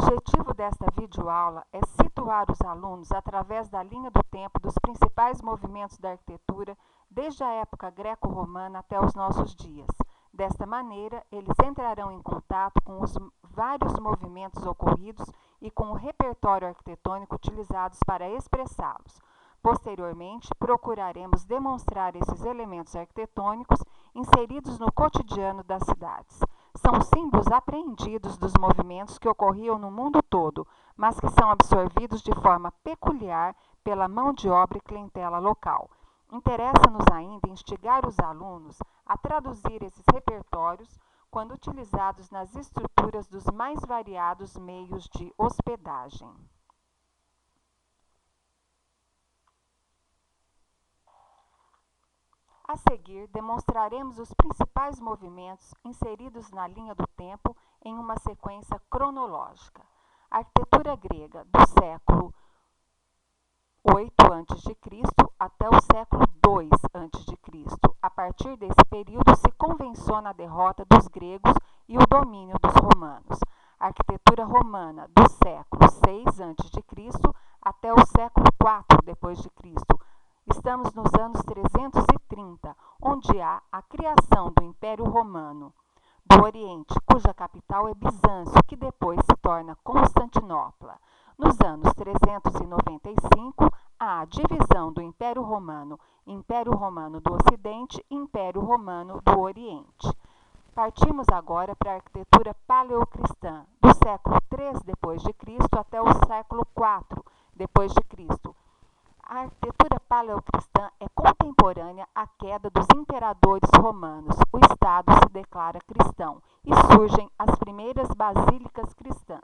objetivo desta videoaula é situar os alunos através da linha do tempo dos principais movimentos da arquitetura, desde a época greco-romana até os nossos dias. Desta maneira, eles entrarão em contato com os vários movimentos ocorridos e com o repertório arquitetônico utilizados para expressá-los. Posteriormente, procuraremos demonstrar esses elementos arquitetônicos inseridos no cotidiano das cidades. São símbolos apreendidos dos movimentos que ocorriam no mundo todo, mas que são absorvidos de forma peculiar pela mão de obra e clientela local. Interessa-nos ainda instigar os alunos a traduzir esses repertórios quando utilizados nas estruturas dos mais variados meios de hospedagem. A seguir, demonstraremos os principais movimentos inseridos na linha do tempo em uma sequência cronológica. A arquitetura grega do século VIII a.C. até o século II a.C. A partir desse período se convenciona a derrota dos gregos e o domínio dos romanos. A arquitetura romana do século VI a.C. até o século IV d.C. Estamos nos anos 330, onde há a criação do Império Romano do Oriente, cuja capital é Bizâncio, que depois se torna Constantinopla. Nos anos 395, há a divisão do Império Romano do Ocidente e Império Romano do Oriente. Partimos agora para a arquitetura paleocristã, do século III d.C. até o século IV d.C. A arquitetura paleocristã é contemporânea à queda dos imperadores romanos. O Estado se declara cristão e surgem as primeiras basílicas cristãs.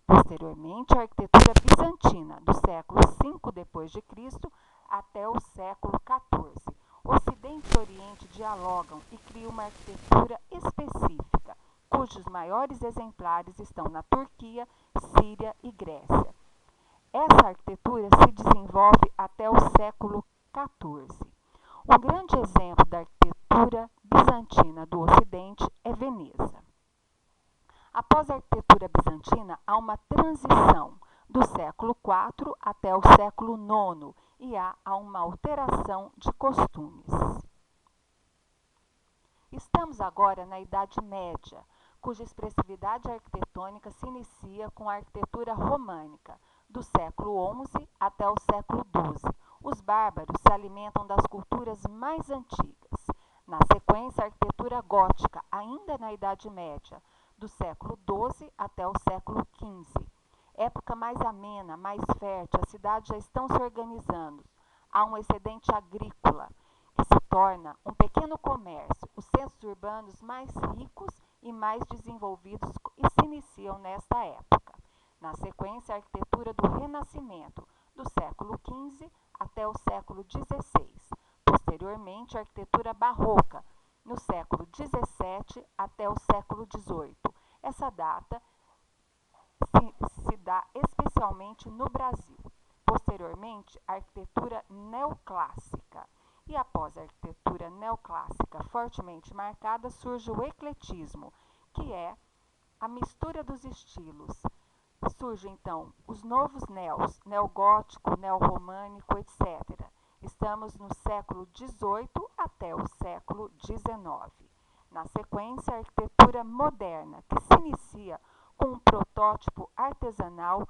Posteriormente, a arquitetura bizantina, do século V d.C. até o século XIV. Ocidente e Oriente dialogam e criam uma arquitetura específica, cujos maiores exemplares estão na Turquia, Síria e Grécia. Essa arquitetura se desenvolve até o século XIV. Um grande exemplo da arquitetura bizantina do Ocidente é Veneza. Após a arquitetura bizantina, há uma transição do século IV até o século IX e há uma alteração de costumes. Estamos agora na Idade Média, cuja expressividade arquitetônica se inicia com a arquitetura românica, do século XI até o século XII. Os bárbaros se alimentam das culturas mais antigas. Na sequência, a arquitetura gótica, ainda na Idade Média, do século XII até o século XV. Época mais amena, mais fértil, as cidades já estão se organizando. Há um excedente agrícola, que se torna um pequeno comércio. Os centros urbanos mais ricos e mais desenvolvidos se iniciam nesta época. Na sequência, a arquitetura do Renascimento, do século XV até o século XVI. Posteriormente, a arquitetura barroca, no século XVII até o século XVIII. Essa data se dá especialmente no Brasil. Posteriormente, a arquitetura neoclássica. E após a arquitetura neoclássica fortemente marcada, surge o ecletismo, que é a mistura dos estilos. Surgem, então, os novos neos, neogótico, neorromânico, etc. Estamos no século XVIII até o século XIX. Na sequência, a arquitetura moderna, que se inicia com um protótipo artesanal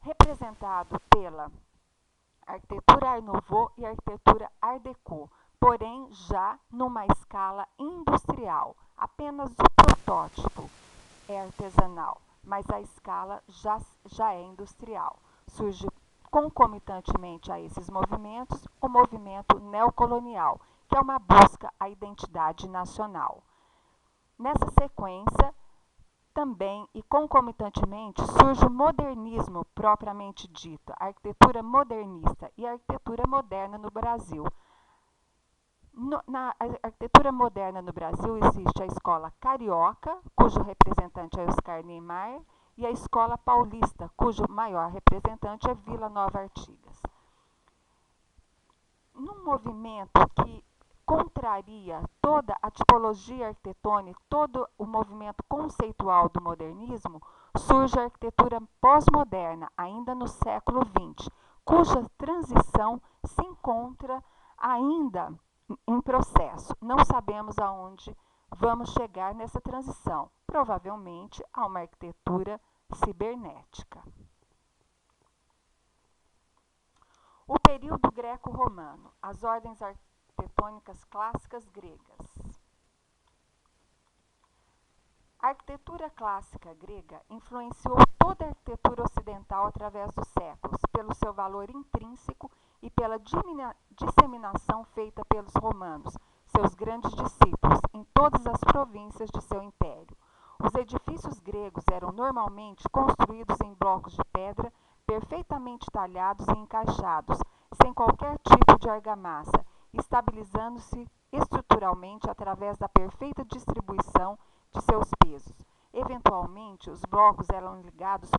representado pela arquitetura Art Nouveau e arquitetura Art Deco, porém já numa escala industrial. Apenas o protótipo é artesanal, mas a escala já é industrial. Surge concomitantemente a esses movimentos o movimento neocolonial, que é uma busca à identidade nacional. Nessa sequência, também e concomitantemente, surge o modernismo propriamente dito, a arquitetura modernista e a arquitetura moderna no Brasil. Na arquitetura moderna no Brasil existe a escola carioca, cujo representante é Oscar Niemeyer, e a escola paulista, cujo maior representante é Vila Nova Artigas. Num movimento que contraria toda a tipologia arquitetônica, todo o movimento conceitual do modernismo, Surge a arquitetura pós-moderna, ainda no século XX, cuja transição se encontra ainda em processo. Não sabemos aonde vamos chegar nessa transição, provavelmente a uma arquitetura cibernética. O período greco-romano, as ordens arquitetônicas clássicas gregas. A arquitetura clássica grega influenciou toda a arquitetura ocidental através dos séculos, pelo seu valor intrínseco e pela disseminação feita pelos romanos, seus grandes discípulos, em todas as províncias de seu império. Os edifícios gregos eram normalmente construídos em blocos de pedra perfeitamente talhados e encaixados, sem qualquer tipo de argamassa, estabilizando-se estruturalmente através da perfeita distribuição de seus pesos. Eventualmente, os blocos eram ligados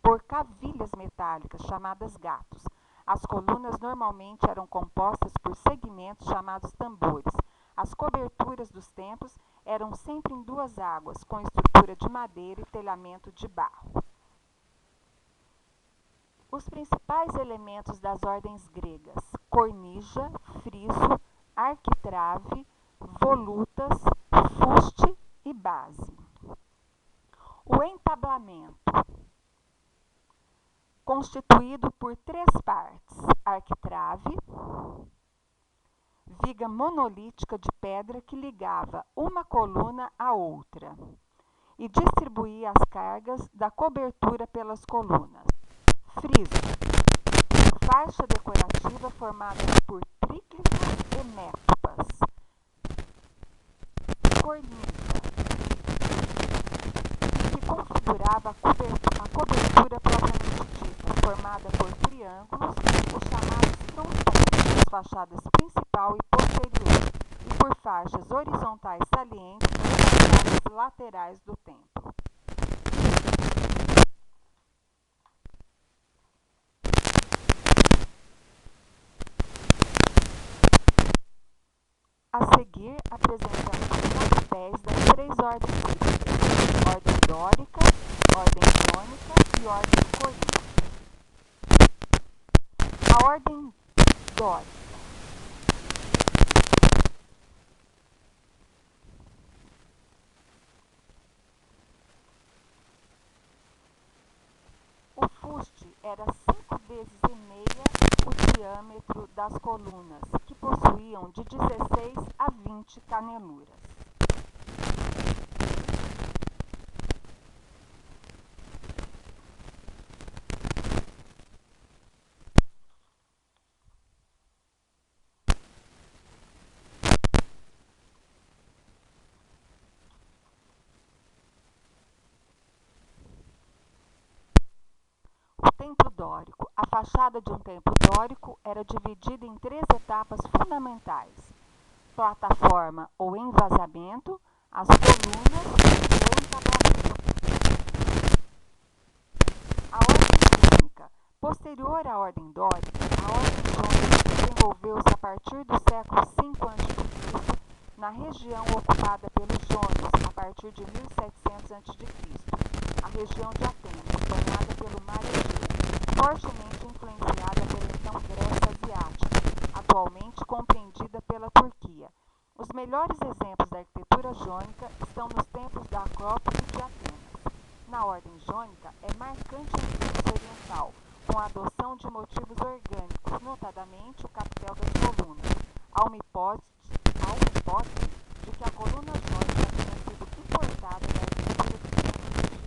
por cavilhas metálicas, chamadas gatos. As colunas normalmente eram compostas por segmentos chamados tambores. As coberturas dos templos eram sempre em duas águas, com estrutura de madeira e telhamento de barro. Os principais elementos das ordens gregas: cornija, friso, arquitrave, volutas, fuste e base. O entablamento, constituído por três partes: arquitrave, viga monolítica de pedra que ligava uma coluna à outra e distribuía as cargas da cobertura pelas colunas. Friso, faixa decorativa formada por tríclina e métopas. Cornija, que configurava a cobertura propriamente dita, formada por triângulos, os chamados frontões das fachadas principal e posterior, e por faixas horizontais salientes nas fachadas laterais do templo. A seguir, apresentamos os papéis das três ordens gregas: ordem dórica, ordem jônica e ordem coríntia. A ordem dórica. O fuste era 5 vezes e meia o diâmetro das colunas, que possuíam de 16 a 20 caneluras. Templo dórico. A fachada de um templo dórico era dividida em três etapas fundamentais: plataforma ou envasamento, as colunas e o entablamento. A ordem jônica. Posterior à ordem dórica, a ordem jônica desenvolveu-se a partir do século V a.C. na região ocupada pelos jônicos, a partir de 1700 a.C., a região de Atenas, banhada pelo mar Egeu, fortemente influenciada pela então Grécia Asiática, atualmente compreendida pela Turquia. Os melhores exemplos da arquitetura jônica estão nos templos da Acrópole de Atenas. Na ordem jônica, é marcante a influência oriental, com a adoção de motivos orgânicos, notadamente o capitel das colunas. Há uma hipótese de que a coluna jônica tenha sido importada da arquitetura dos templos egípcios.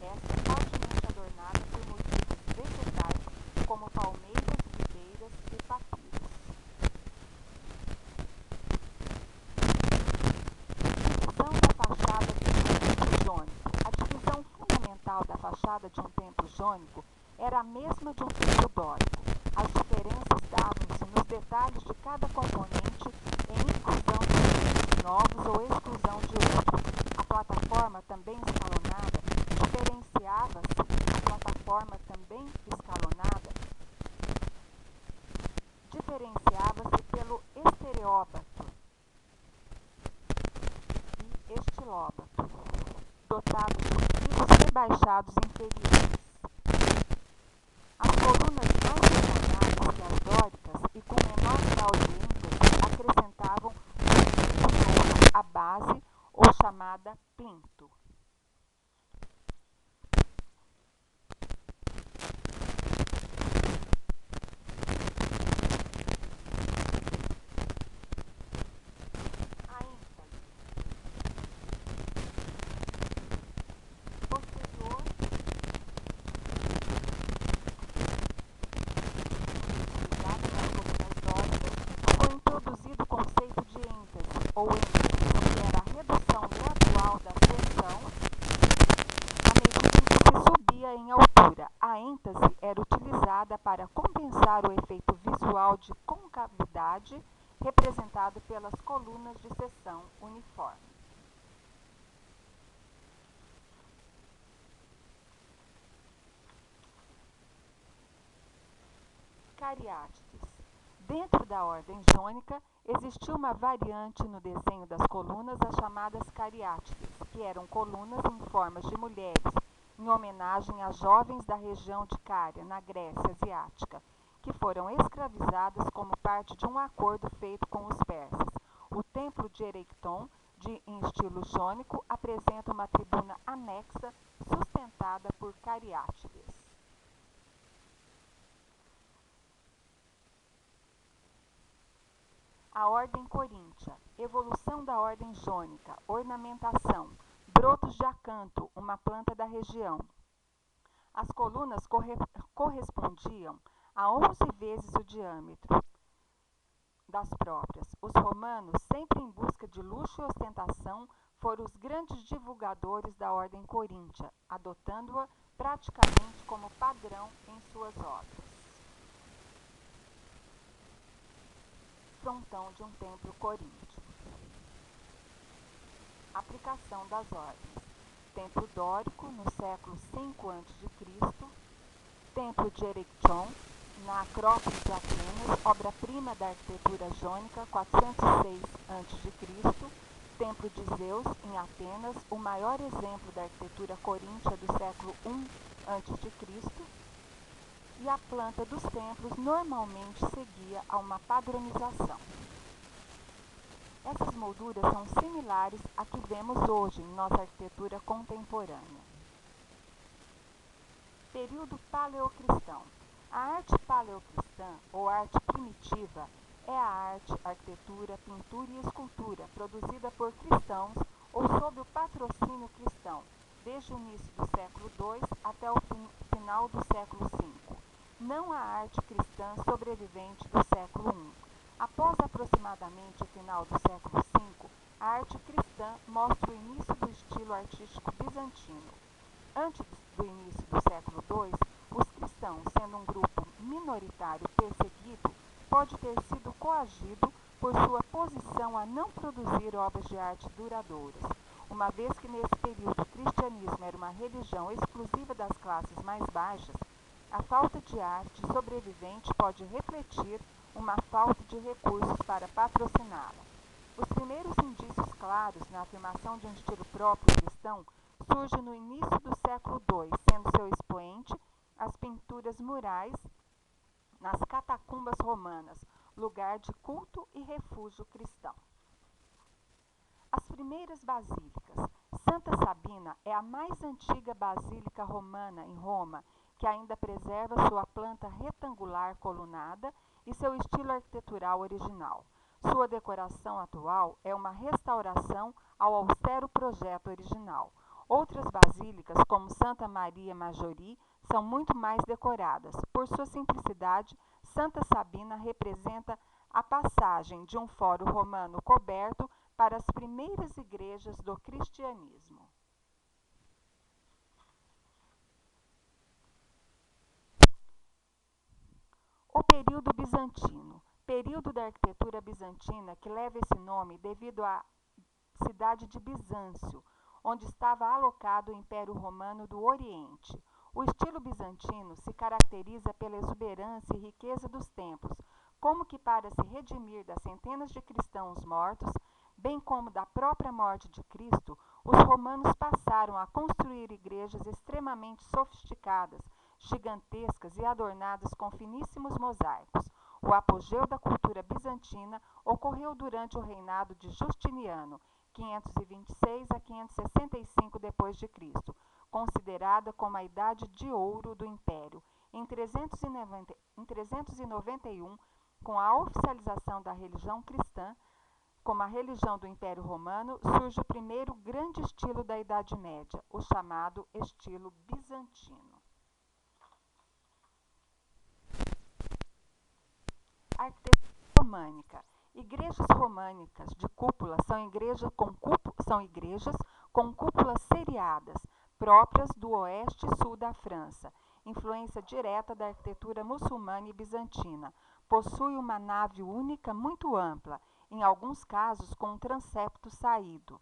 Esta é fortemente adornada por motivos vegetais, como palmeiras, videiras e papiros. Divisão da fachada de um templo jônico. A divisão fundamental da fachada de um templo jônico era a mesma de um templo dórico. As diferenças davam-se nos detalhes de cada componente, em inclusão de elementos novos ou exclusão de outros. A plataforma também escalonada diferenciava-se pelo estereóbato e estilóbato, dotado de pivos rebaixados inferiores. As colunas mais detalhadas que as dóricas e com menor grau de ênfase acrescentavam a base ou chamada plinto. A ênfase posterior foi introduzido o conceito de êntase, ou ênfase, que era a redução gradual da pressão à medida em que se subia em altura. A êntase era utilizada para compensar o efeito visual de concavidade representado pelas colunas de seção uniforme. Cariátides. Dentro da ordem jônica, existia uma variante no desenho das colunas, as chamadas cariátides, que eram colunas em formas de mulheres, em homenagem a jovens da região de Cária, na Grécia Asiática, que foram escravizadas como parte de um acordo feito com os persas. O templo de Erecton, em estilo jônico, apresenta uma tribuna anexa sustentada por cariátides. A ordem coríntia, evolução da ordem jônica, ornamentação, brotos de acanto, uma planta da região. As colunas correspondiam a 11 vezes o diâmetro das próprias. Os romanos, sempre em busca de luxo e ostentação, foram os grandes divulgadores da ordem coríntia, adotando-a praticamente como padrão em suas obras. Frontão de um templo coríntio. Aplicação das ordens. Templo dórico, no século V a.C. Templo de Erecton, na Acrópole de Atenas, obra-prima da arquitetura jônica, 406 a.C. Templo de Zeus, em Atenas, o maior exemplo da arquitetura coríntia do século I a.C. E a planta dos templos normalmente seguia a uma padronização. Essas molduras são similares à que vemos hoje em nossa arquitetura contemporânea. Período paleocristão. A arte paleocristã, ou arte primitiva, é a arte, arquitetura, pintura e escultura produzida por cristãos ou sob o patrocínio cristão, desde o início do século II até o final do século V. Não a arte cristã sobrevivente do século I. Após aproximadamente o final do século V, a arte cristã mostra o início do estilo artístico bizantino. Antes do início do século II, os cristãos, sendo um grupo minoritário perseguido, pode ter sido coagido por sua posição a não produzir obras de arte duradouras, uma vez que nesse período o cristianismo era uma religião exclusiva das classes mais baixas. A falta de arte sobrevivente pode refletir uma falta de recursos para patrociná-la. Os primeiros indícios claros na afirmação de um estilo próprio cristão surgem no início do século II, sendo seu expoente as pinturas murais nas catacumbas romanas, lugar de culto e refúgio cristão. As primeiras basílicas. Santa Sabina é a mais antiga basílica romana em Roma, que ainda preserva sua planta retangular colunada e seu estilo arquitetural original. Sua decoração atual é uma restauração ao austero projeto original. Outras basílicas, como Santa Maria Maggiore, são muito mais decoradas. Por sua simplicidade, Santa Sabina representa a passagem de um fórum romano coberto para as primeiras igrejas do cristianismo. O período bizantino. Período da arquitetura bizantina que leva esse nome devido à cidade de Bizâncio, onde estava alocado o Império Romano do Oriente. O estilo bizantino se caracteriza pela exuberância e riqueza dos templos, como que para se redimir das centenas de cristãos mortos, bem como da própria morte de Cristo, os romanos passaram a construir igrejas extremamente sofisticadas, gigantescas e adornadas com finíssimos mosaicos. O apogeu da cultura bizantina ocorreu durante o reinado de Justiniano, 526 a 565 d.C., considerada como a Idade de Ouro do Império. Em 391, com a oficialização da religião cristã como a religião do Império Romano, surge o primeiro grande estilo da Idade Média, o chamado estilo bizantino. Arquitetura românica. Igrejas românicas de cúpula são igrejas com cúpulas seriadas, próprias do oeste e sul da França, influência direta da arquitetura muçulmana e bizantina. Possui uma nave única muito ampla, em alguns casos com um transepto saído.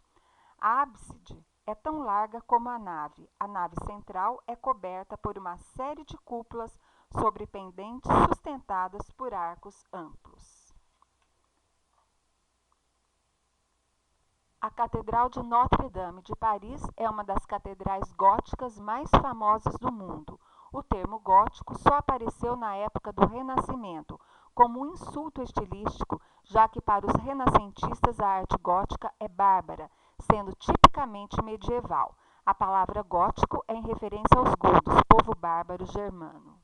A ábside é tão larga como a nave. A nave central é coberta por uma série de cúpulas sobre pendentes sustentadas por arcos amplos. A Catedral de Notre-Dame de Paris é uma das catedrais góticas mais famosas do mundo. O termo gótico só apareceu na época do Renascimento, como um insulto estilístico, já que para os renascentistas a arte gótica é bárbara, sendo tipicamente medieval. A palavra gótico é em referência aos godos, povo bárbaro germano.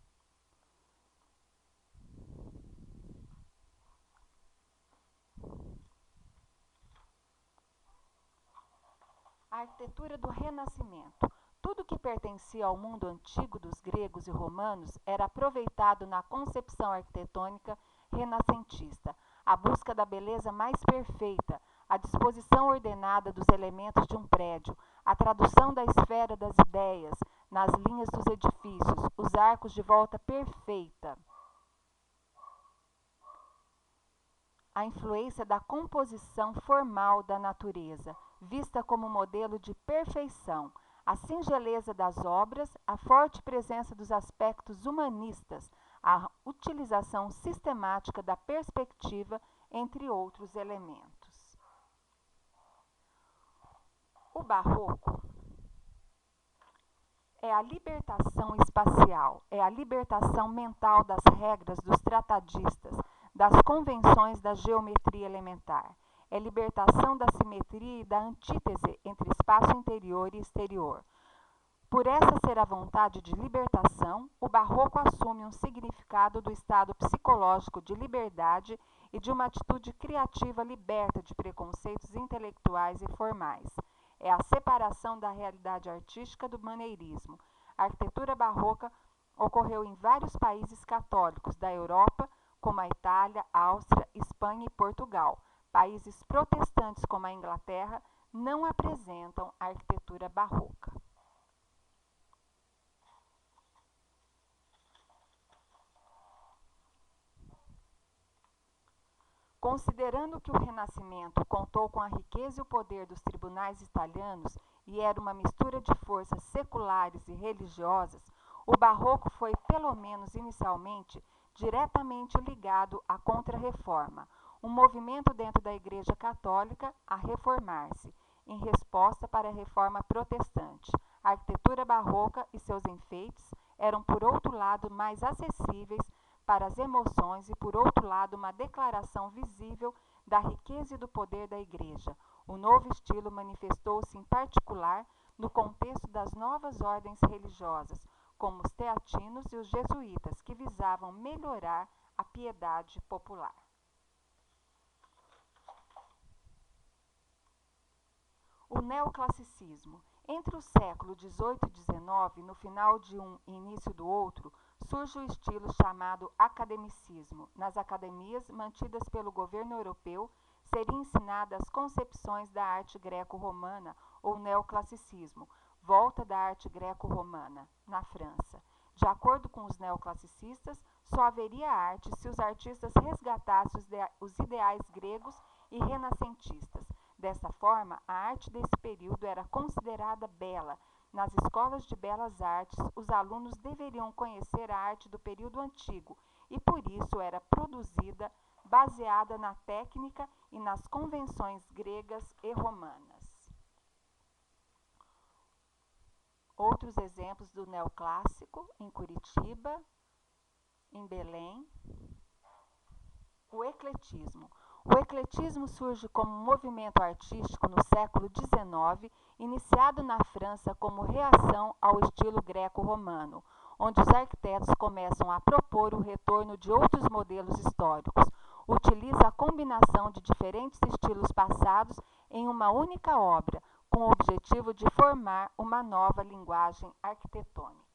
A arquitetura do Renascimento. Tudo que pertencia ao mundo antigo dos gregos e romanos era aproveitado na concepção arquitetônica renascentista. A busca da beleza mais perfeita, a disposição ordenada dos elementos de um prédio, a tradução da esfera das ideias nas linhas dos edifícios, os arcos de volta perfeita. A influência da composição formal da natureza, vista como modelo de perfeição, a singeleza das obras, a forte presença dos aspectos humanistas, a utilização sistemática da perspectiva, entre outros elementos. O barroco é a libertação espacial, é a libertação mental das regras dos tratadistas, das convenções da geometria elementar. É libertação da simetria e da antítese entre espaço interior e exterior. Por essa ser a vontade de libertação, o barroco assume um significado do estado psicológico de liberdade e de uma atitude criativa liberta de preconceitos intelectuais e formais. É a separação da realidade artística do maneirismo. A arquitetura barroca ocorreu em vários países católicos da Europa, como a Itália, Áustria, Espanha e Portugal. Países protestantes, como a Inglaterra, não apresentam a arquitetura barroca. Considerando que o Renascimento contou com a riqueza e o poder dos tribunais italianos e era uma mistura de forças seculares e religiosas, o Barroco foi, pelo menos inicialmente, diretamente ligado à Contra-Reforma, um movimento dentro da Igreja Católica a reformar-se, em resposta para a Reforma Protestante. A arquitetura barroca e seus enfeites eram, por outro lado, mais acessíveis para as emoções e, por outro lado, uma declaração visível da riqueza e do poder da Igreja. O novo estilo manifestou-se, em particular, no contexto das novas ordens religiosas, como os teatinos e os jesuítas, que visavam melhorar a piedade popular. O neoclassicismo. Entre o século XVIII e XIX, no final de um e início do outro, surge o estilo chamado academicismo. Nas academias mantidas pelo governo europeu, seriam ensinadas as concepções da arte greco-romana ou neoclassicismo, volta da arte greco-romana, na França. De acordo com os neoclassicistas, só haveria arte se os artistas resgatassem os ideais gregos e renascentistas. Dessa forma, a arte desse período era considerada bela. Nas escolas de belas artes, os alunos deveriam conhecer a arte do período antigo e, por isso, era produzida baseada na técnica e nas convenções gregas e romanas. Outros exemplos do neoclássico em Curitiba, em Belém. O ecletismo. O ecletismo surge como movimento artístico no século XIX, iniciado na França como reação ao estilo greco-romano, onde os arquitetos começam a propor o retorno de outros modelos históricos. Utiliza a combinação de diferentes estilos passados em uma única obra, com o objetivo de formar uma nova linguagem arquitetônica.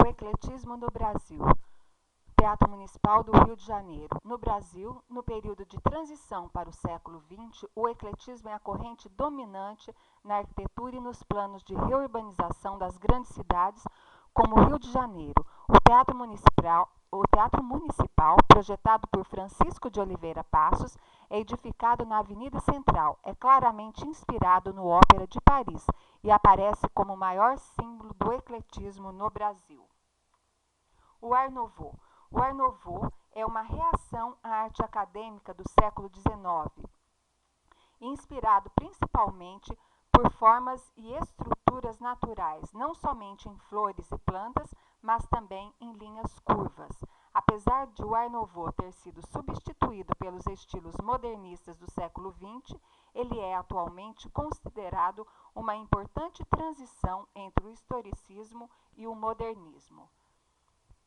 O ecletismo no Brasil. Teatro Municipal do Rio de Janeiro. No Brasil, no período de transição para o século XX, o ecletismo é a corrente dominante na arquitetura e nos planos de reurbanização das grandes cidades, como o Rio de Janeiro. O Teatro Municipal, projetado por Francisco de Oliveira Passos, é edificado na Avenida Central. É claramente inspirado no Ópera de Paris e aparece como o maior símbolo do ecletismo no Brasil. O Art Nouveau. O Art Nouveau é uma reação à arte acadêmica do século XIX, inspirado principalmente por formas e estruturas naturais, não somente em flores e plantas, mas também em linhas curvas. Apesar de o Art Nouveau ter sido substituído pelos estilos modernistas do século XX, ele é atualmente considerado uma importante transição entre o historicismo e o modernismo.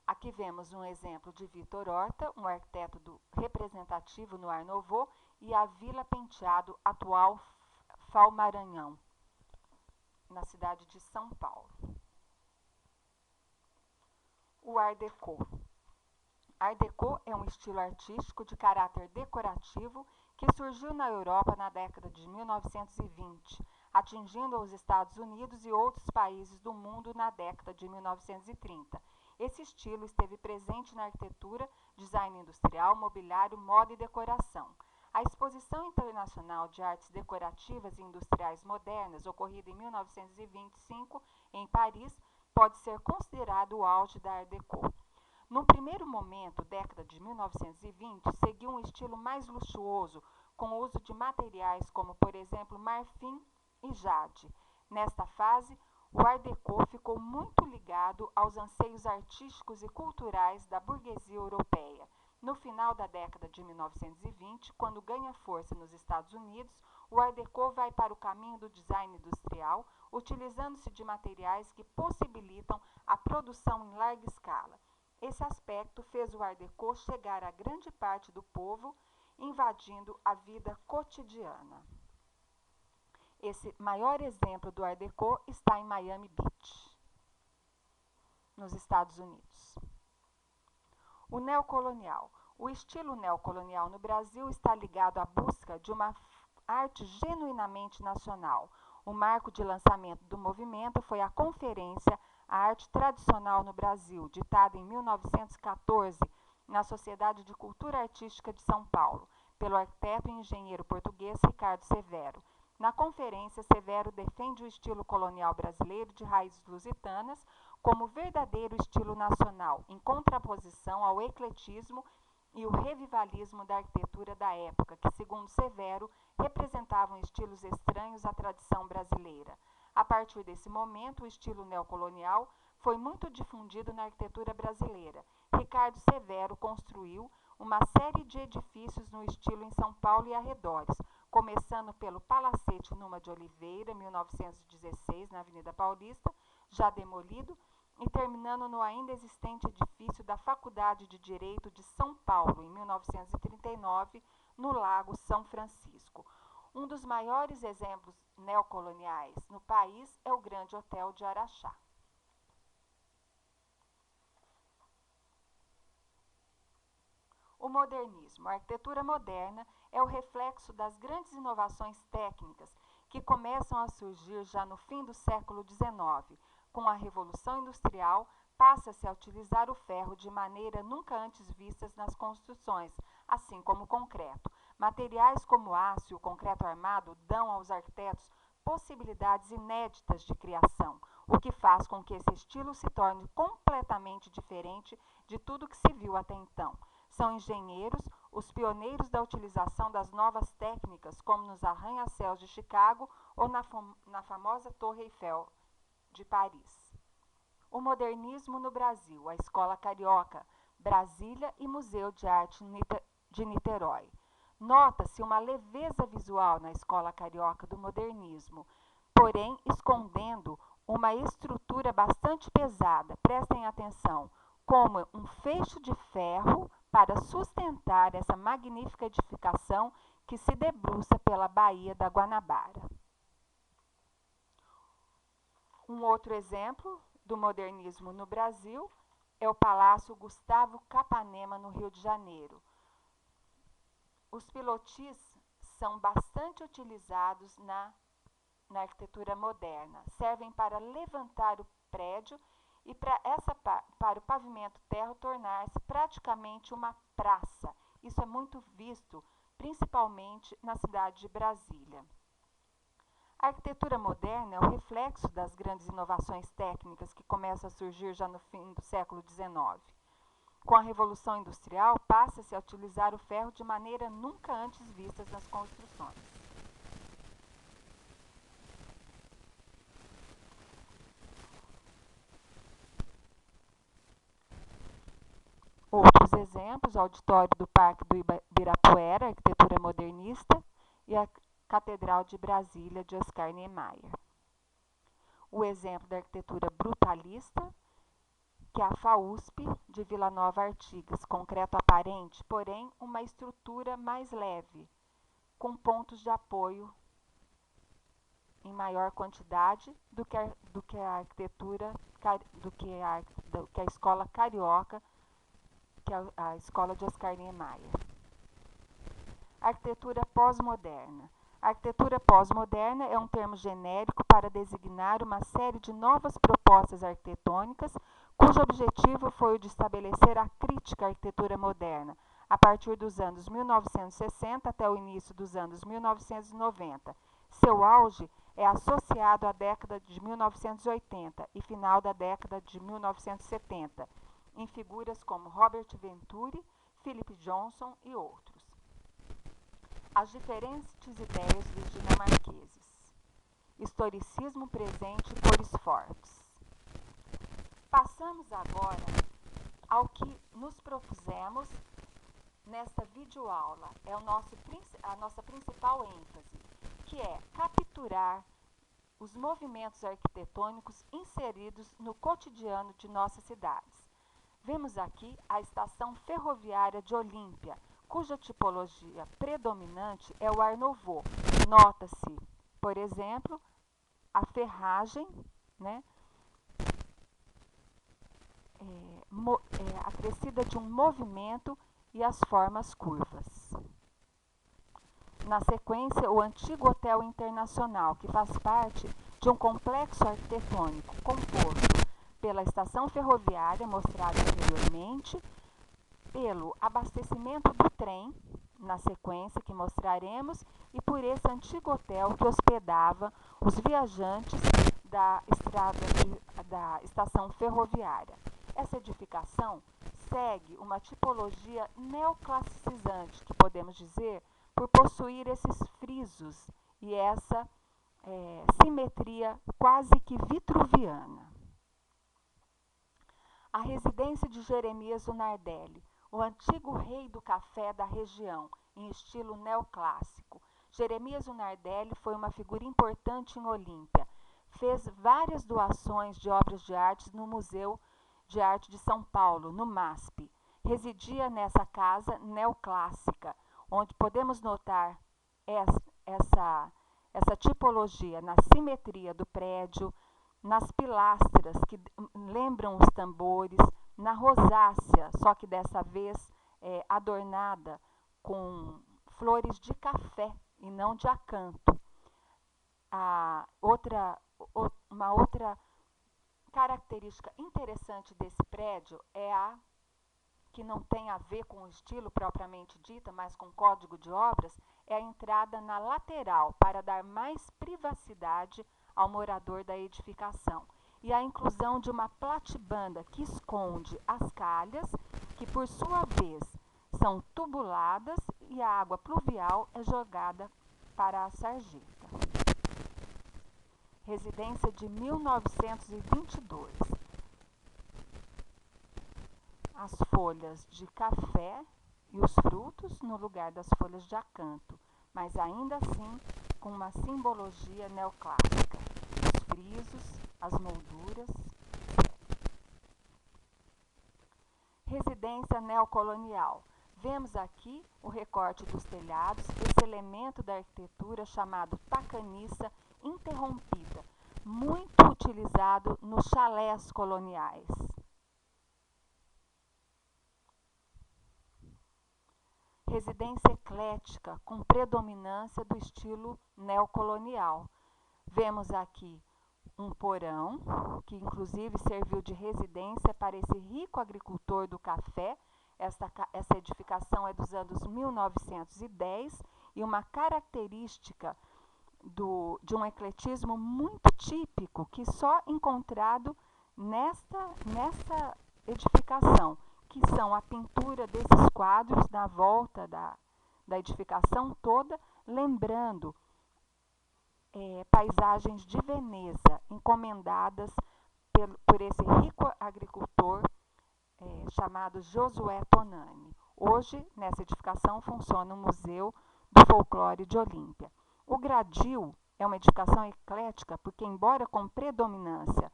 Aqui vemos um exemplo de Vitor Horta, um arquiteto representativo no Art Nouveau, e a Vila Penteado, atual Fal-Maranhão, na cidade de São Paulo. O Art Deco. Art Deco é um estilo artístico de caráter decorativo que surgiu na Europa na década de 1920, atingindo os Estados Unidos e outros países do mundo na década de 1930. Esse estilo esteve presente na arquitetura, design industrial, mobiliário, moda e decoração. A Exposição Internacional de Artes Decorativas e Industriais Modernas, ocorrida em 1925 em Paris, pode ser considerado o auge da Art Deco. Num primeiro momento, década de 1920, seguiu um estilo mais luxuoso, com o uso de materiais como, por exemplo, marfim e jade. Nesta fase, o Art Deco ficou muito ligado aos anseios artísticos e culturais da burguesia europeia. No final da década de 1920, quando ganha força nos Estados Unidos, o Art Deco vai para o caminho do design industrial, utilizando-se de materiais que possibilitam a produção em larga escala. Esse aspecto fez o Art Deco chegar a grande parte do povo, invadindo a vida cotidiana. Esse maior exemplo do Art Deco está em Miami Beach, nos Estados Unidos. O neocolonial. O estilo neocolonial no Brasil está ligado à busca de uma arte genuinamente nacional. O marco de lançamento do movimento foi a Conferência A Arte Tradicional no Brasil, ditada em 1914 na Sociedade de Cultura Artística de São Paulo, pelo arquiteto e engenheiro português Ricardo Severo. Na conferência, Severo defende o estilo colonial brasileiro de raízes lusitanas como verdadeiro estilo nacional, em contraposição ao ecletismo e o revivalismo da arquitetura da época, que, segundo Severo, representavam estilos estranhos à tradição brasileira. A partir desse momento, o estilo neocolonial foi muito difundido na arquitetura brasileira. Ricardo Severo construiu uma série de edifícios no estilo em São Paulo e arredores, começando pelo Palacete Numa de Oliveira, 1916, na Avenida Paulista, já demolido, e terminando no ainda existente edifício da Faculdade de Direito de São Paulo, em 1939, no Lago São Francisco. Um dos maiores exemplos neocoloniais no país é o Grande Hotel de Araxá. O modernismo. A arquitetura moderna é o reflexo das grandes inovações técnicas que começam a surgir já no fim do século XIX. Com a Revolução Industrial, passa-se a utilizar o ferro de maneira nunca antes vistas nas construções, assim como o concreto. Materiais como o aço e o concreto armado dão aos arquitetos possibilidades inéditas de criação, o que faz com que esse estilo se torne completamente diferente de tudo que se viu até então. São engenheiros os pioneiros da utilização das novas técnicas, como nos arranha-céus de Chicago ou na famosa Torre Eiffel de Paris. O modernismo no Brasil, a Escola Carioca, Brasília e Museu de Arte de Niterói. Nota-se uma leveza visual na Escola Carioca do modernismo, porém escondendo uma estrutura bastante pesada. Prestem atenção, como um feixe de ferro para sustentar essa magnífica edificação que se debruça pela Baía da Guanabara. Um outro exemplo do modernismo no Brasil é o Palácio Gustavo Capanema, no Rio de Janeiro. Os pilotis são bastante utilizados na arquitetura moderna. Servem para levantar o prédio e para o pavimento terra tornar-se praticamente uma praça. Isso é muito visto, principalmente na cidade de Brasília. A arquitetura moderna é o reflexo das grandes inovações técnicas que começam a surgir já no fim do século XIX. Com a Revolução Industrial, passa-se a utilizar o ferro de maneira nunca antes vista nas construções. Outros exemplos: o auditório do Parque do Ibirapuera, arquitetura modernista, e a Catedral de Brasília, de Oscar Niemeyer. O exemplo da arquitetura brutalista, que é a FAUSP de Vila Nova Artigas, concreto aparente, porém uma estrutura mais leve, com pontos de apoio em maior quantidade do que a escola carioca, que é a escola de Oscar Niemeyer. Arquitetura pós-moderna. A arquitetura pós-moderna é um termo genérico para designar uma série de novas propostas arquitetônicas, cujo objetivo foi o de estabelecer a crítica à arquitetura moderna, a partir dos anos 1960 até o início dos anos 1990. Seu auge é associado à década de 1980 e final da década de 1970, em figuras como Robert Venturi, Philip Johnson e outros. as diferentes ideias dos dinamarqueses. Historicismo presente e cores fortes. Passamos agora ao que nos propusemos nesta videoaula. É a nossa principal ênfase, que é capturar os movimentos arquitetônicos inseridos no cotidiano de nossas cidades. Vemos aqui a estação ferroviária de Olímpia, cuja tipologia predominante é o Art Nouveau. Nota-se, por exemplo, a ferragem, né, acrescida de um movimento e as formas curvas. Na sequência, o antigo Hotel Internacional, que faz parte de um complexo arquitetônico composto pela estação ferroviária, mostrada anteriormente, pelo abastecimento do trem, na sequência que mostraremos, e por esse antigo hotel que hospedava os viajantes da estação ferroviária. Essa edificação segue uma tipologia neoclassicizante, que podemos dizer, por possuir esses frisos e essa simetria quase que vitruviana. A residência de Jeremias Unardelli, o antigo rei do café da região, em estilo neoclássico. Jeremias Unardelli foi uma figura importante em Olímpia. Fez várias doações de obras de arte no Museu de Arte de São Paulo, no MASP. Residia nessa casa neoclássica, onde podemos notar essa tipologia na simetria do prédio, nas pilastras que lembram os tambores, na rosácea, só que dessa vez adornada com flores de café e não de acanto. Uma outra característica interessante desse prédio é a que não tem a ver com o estilo propriamente dita, mas com o código de obras, é a entrada na lateral para dar mais privacidade ao morador da edificação. E a inclusão de uma platibanda que esconde as calhas, que por sua vez são tubuladas e a água pluvial é jogada para a sarjeta. Residência de 1922. As folhas de café e os frutos no lugar das folhas de acanto, mas ainda assim com uma simbologia neoclássica. Os frisos, as molduras. Residência neocolonial. Vemos aqui o recorte dos telhados, esse elemento da arquitetura chamado tacaniça interrompida, muito utilizado nos chalés coloniais. Residência eclética, com predominância do estilo neocolonial. Vemos aqui um porão, que inclusive serviu de residência para esse rico agricultor do café. Essa edificação é dos anos 1910 e uma característica de um ecletismo muito típico que só encontrado nessa edificação, que são a pintura desses quadros na volta da edificação toda, lembrando paisagens de Veneza, encomendadas por esse rico agricultor chamado Josué Tonani. Hoje, nessa edificação, funciona o Museu do Folclore de Olímpia. O Gradil é uma edificação eclética, porque, embora com predominância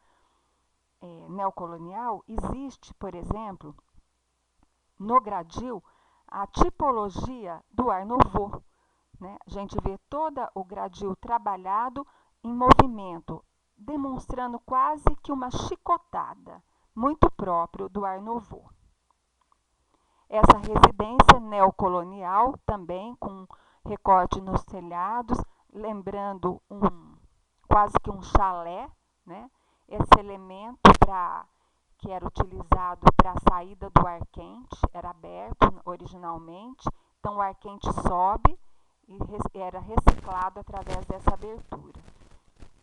neocolonial, existe, por exemplo, no Gradil, a tipologia do Art Nouveau, né? A gente vê todo o Gradil trabalhado em movimento, demonstrando quase que uma chicotada, muito próprio do Art Nouveau. Essa residência neocolonial, também com recorte nos telhados, lembrando quase que um chalé, né? Esse elemento que era utilizado para a saída do ar quente, era aberto originalmente, então o ar quente sobe e era reciclado através dessa abertura.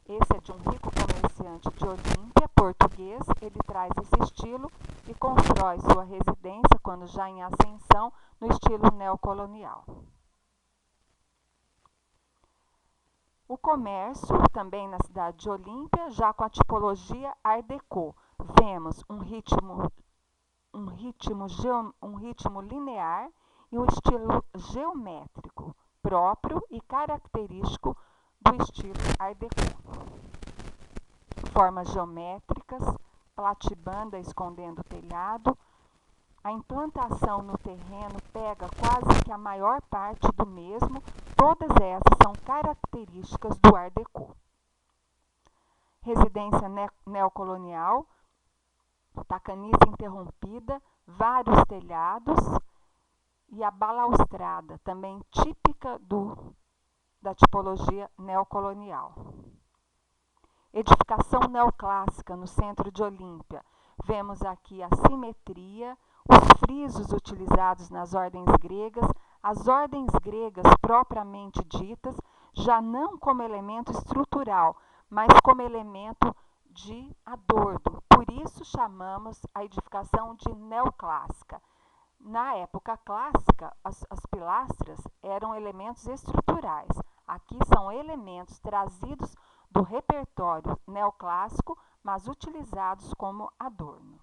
Esse é de um rico comerciante de Olímpia, português. Ele traz esse estilo e constrói sua residência, quando já em ascensão, no estilo neocolonial. O comércio, também na cidade de Olímpia, já com a tipologia Art Deco. Vemos um ritmo linear e um estilo geométrico, próprio e característico do estilo Art Deco. Formas geométricas, platibanda escondendo o telhado. A implantação no terreno pega quase que a maior parte do mesmo. Todas essas são características do Art Deco. Residência neocolonial, tacanice interrompida, vários telhados e a balaustrada, também típica da tipologia neocolonial. Edificação neoclássica no centro de Olímpia. Vemos aqui a simetria, os frisos utilizados nas ordens gregas, as ordens gregas propriamente ditas, já não como elemento estrutural, mas como elemento de adorno. Por isso chamamos a edificação de neoclássica. Na época clássica, as pilastras eram elementos estruturais. Aqui são elementos trazidos do repertório neoclássico, mas utilizados como adorno.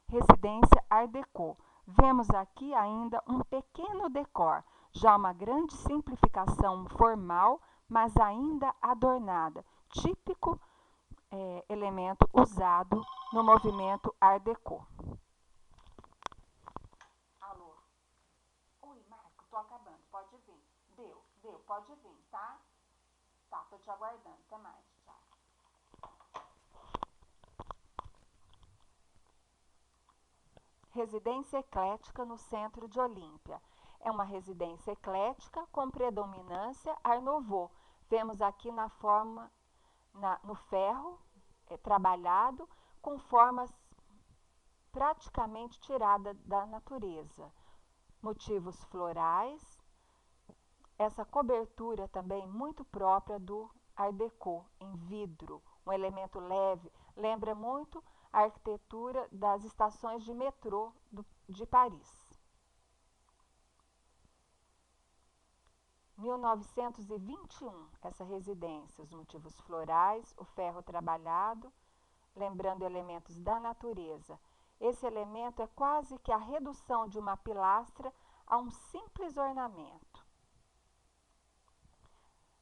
Residência Art Deco. Vemos aqui ainda um pequeno decor, já uma grande simplificação formal, mas ainda adornada, típico elemento usado no movimento Art Deco. Alô? Oi, Marco, tô acabando, pode vir. Deu, pode vir, tá? Tá, tô te aguardando, até mais, tchau. Residência eclética no centro de Olímpia. É uma residência eclética com predominância Art Nouveau. Vemos aqui na forma, no ferro trabalhado, com formas praticamente tiradas da natureza. Motivos florais. Essa cobertura também muito própria do Art Deco, em vidro, um elemento leve, lembra muito a arquitetura das estações de metrô de Paris. 1921, essa residência, os motivos florais, o ferro trabalhado, lembrando elementos da natureza. Esse elemento é quase que a redução de uma pilastra a um simples ornamento.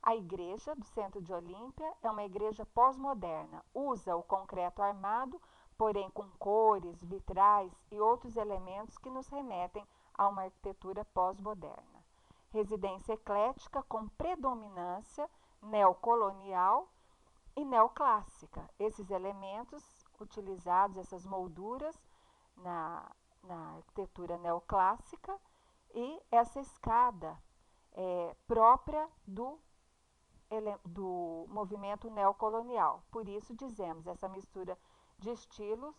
A igreja do centro de Olímpia é uma igreja pós-moderna. Usa o concreto armado, porém com cores, vitrais e outros elementos que nos remetem a uma arquitetura pós-moderna. Residência eclética com predominância neocolonial e neoclássica. Esses elementos utilizados, essas molduras na arquitetura neoclássica e essa escada própria do movimento neocolonial. Por isso dizemos, essa mistura de estilos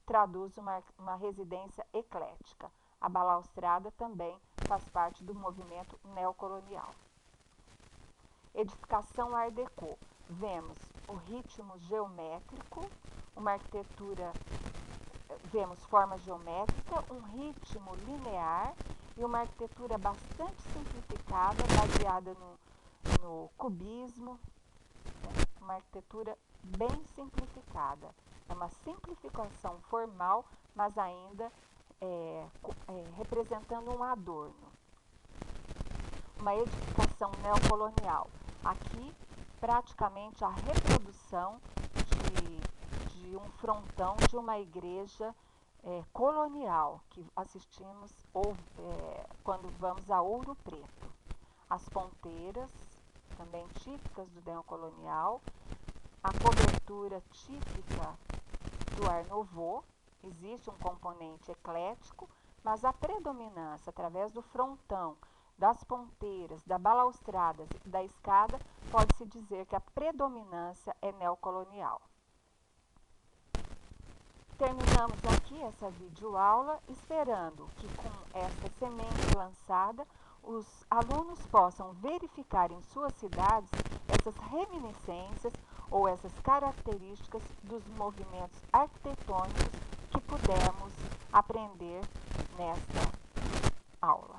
traduz uma residência eclética. A balaustrada também faz parte do movimento neocolonial. Edificação Art Deco. Vemos o ritmo geométrico, uma arquitetura, vemos forma geométrica, um ritmo linear e uma arquitetura bastante simplificada, baseada no cubismo, uma arquitetura bem simplificada. É uma simplificação formal, mas ainda representando um adorno. Uma edificação neocolonial. Aqui, praticamente a reprodução de um frontão de uma igreja colonial que assistimos quando vamos a Ouro Preto. As ponteiras, também típicas do neocolonial, a cobertura típica do Art Nouveau. Existe um componente eclético, mas a predominância através do frontão, das ponteiras, da balaustrada e da escada, pode-se dizer que a predominância é neocolonial. Terminamos aqui essa videoaula, esperando que com esta semente lançada, os alunos possam verificar em suas cidades essas reminiscências ou essas características dos movimentos arquitetônicos que pudemos aprender nesta aula.